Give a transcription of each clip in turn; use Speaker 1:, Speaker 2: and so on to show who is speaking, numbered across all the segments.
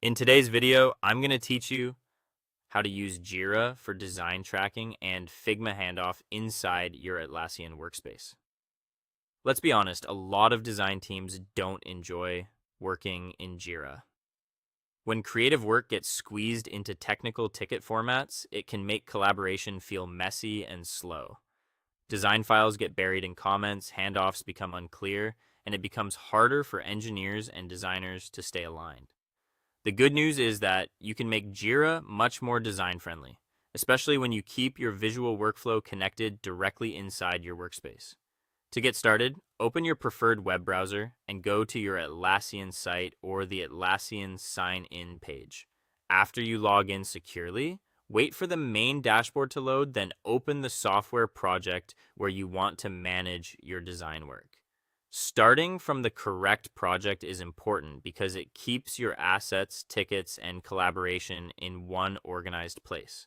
Speaker 1: In today's video, I'm going to teach you how to use Jira for design tracking and Figma handoff inside your Atlassian workspace. Let's be honest, a lot of design teams don't enjoy working in Jira. When creative work gets squeezed into technical ticket formats, it can make collaboration feel messy and slow. Design files get buried in comments, handoffs become unclear, and it becomes harder for engineers and designers to stay aligned. The good news is that you can make Jira much more design friendly, especially when you keep your visual workflow connected directly inside your workspace. To get started, open your preferred web browser and go to your Atlassian site or the Atlassian sign in page. After you log in securely, wait for the main dashboard to load, then open the software project where you want to manage your design work. Starting from the correct project is important because it keeps your assets, tickets, and collaboration in one organized place.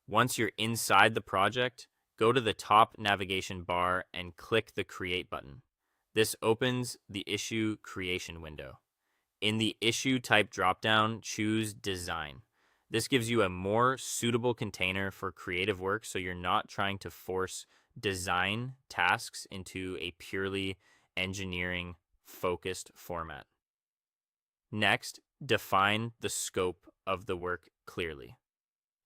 Speaker 1: Once you're inside the project, go to the top navigation bar and click the Create button. This opens the issue creation window. In the issue type dropdown, choose Design. This gives you a more suitable container for creative work so you're not trying to force design tasks into a purely engineering focused format. Next, define the scope of the work clearly.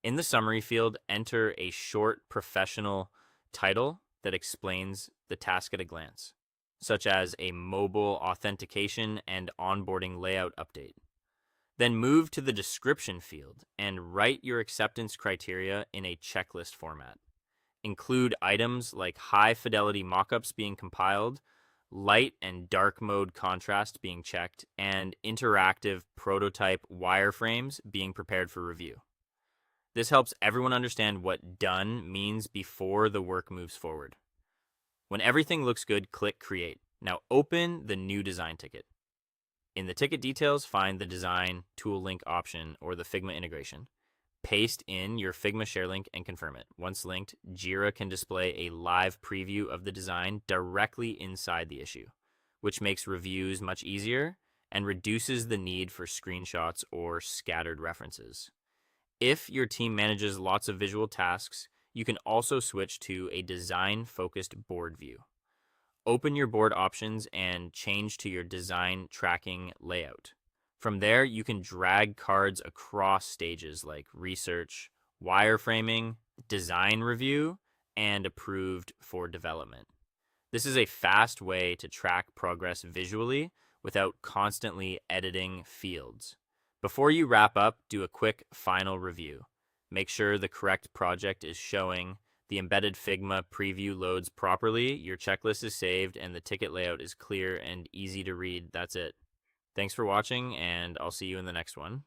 Speaker 1: In the summary field, enter a short professional title that explains the task at a glance, such as a mobile authentication and onboarding layout update. Then move to the description field and write your acceptance criteria in a checklist format. Include items like high fidelity mockups being compiled, light and dark mode contrast being checked, and interactive prototype wireframes being prepared for review. This helps everyone understand what done means before the work moves forward. When everything looks good, click Create. Now open the new design ticket. In the ticket details, find the design tool link option or the Figma integration. Paste in your Figma share link and confirm it. Once linked, Jira can display a live preview of the design directly inside the issue, which makes reviews much easier and reduces the need for screenshots or scattered references. If your team manages lots of visual tasks, you can also switch to a design-focused board view. Open your board options and change to your design tracking layout. From there, you can drag cards across stages like research, wireframing, design review, and approved for development. This is a fast way to track progress visually without constantly editing fields. Before you wrap up, do a quick final review. Make sure the correct project is showing, the embedded Figma preview loads properly, your checklist is saved, and the ticket layout is clear and easy to read. That's it. Thanks for watching, and I'll see you in the next one.